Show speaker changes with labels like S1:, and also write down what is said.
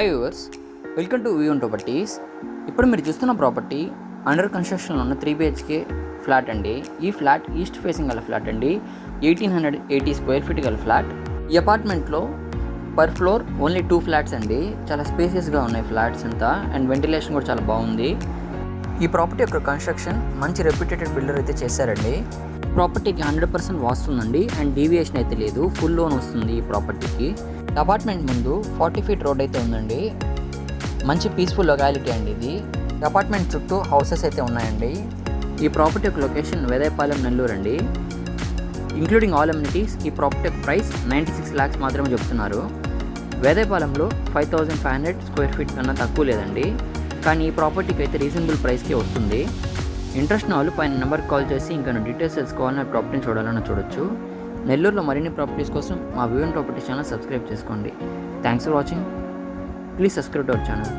S1: Hi viewers, welcome to view properties. ఇప్పుడు మీరు చూస్తున్న ప్రాపర్టీ అండర్ కన్స్ట్రక్షన్లో ఉన్న 3 BHK ఫ్లాట్ అండి. ఈ ఫ్లాట్ ఈస్ట్ ఫేసింగ్ గల ఫ్లాట్ అండి. 1880 స్క్వేర్ ఫీట్ గల ఫ్లాట్. ఈ అపార్ట్మెంట్లో పర్ ఫ్లోర్ ఓన్లీ 2 ఫ్లాట్స్ అండి. చాలా స్పేసియస్గా ఉన్నాయి ఫ్లాట్స్ అంతా, అండ్ వెంటిలేషన్ కూడా చాలా బాగుంది. ఈ ప్రాపర్టీ యొక్క కన్స్ట్రక్షన్ మంచి రెప్యూటెడ్ బిల్డర్ అయితే చేశారండి. ప్రాపర్టీకి 100% వాస్తుందండి, అండ్ డీవియేషన్ అయితే లేదు. ఫుల్ లోన్ వస్తుంది ఈ ప్రాపర్టీకి. అపార్ట్మెంట్ ముందు 40 ఫీట్ రోడ్ అయితే ఉందండి. మంచి పీస్ఫుల్ లొకాలిటీ అండి ఇది. అపార్ట్మెంట్ చుట్టూ హౌసెస్ అయితే ఉన్నాయండి. ఈ ప్రాపర్టీ యొక్క లొకేషన్ వేదాయపాలెం, నెల్లూరు అండి. ఇంక్లూడింగ్ ఆల్ అమ్యూనిటీస్ ఈ ప్రాపర్టీ యొక్క ప్రైస్ 96 lakhs మాత్రమే చెప్తున్నారు. వేదాయపాలెంలో 5500 స్క్వేర్ ఫీట్ కన్నా తక్కువ లేదండి, కానీ ఈ ప్రాపర్టీకి అయితే రీజనబుల్ ప్రైస్కే వస్తుంది. ఇంట్రెస్ట్ ఉన్న వాళ్ళు పైన నెంబర్కి కాల్ చేసి ఇంకా డీటెయిల్స్ తెలుసుకోవాలన్న ప్రాపర్టీని చూడాలన్నా చూడొచ్చు. నెల్లూరులో మరిన్ని ప్రాపర్టీస్ కోసం మా వ్యూ ప్రాపర్టీ ఛానల్ సబ్స్క్రైబ్ చేసుకోండి. Thanks for watching. Please subscribe to our channel.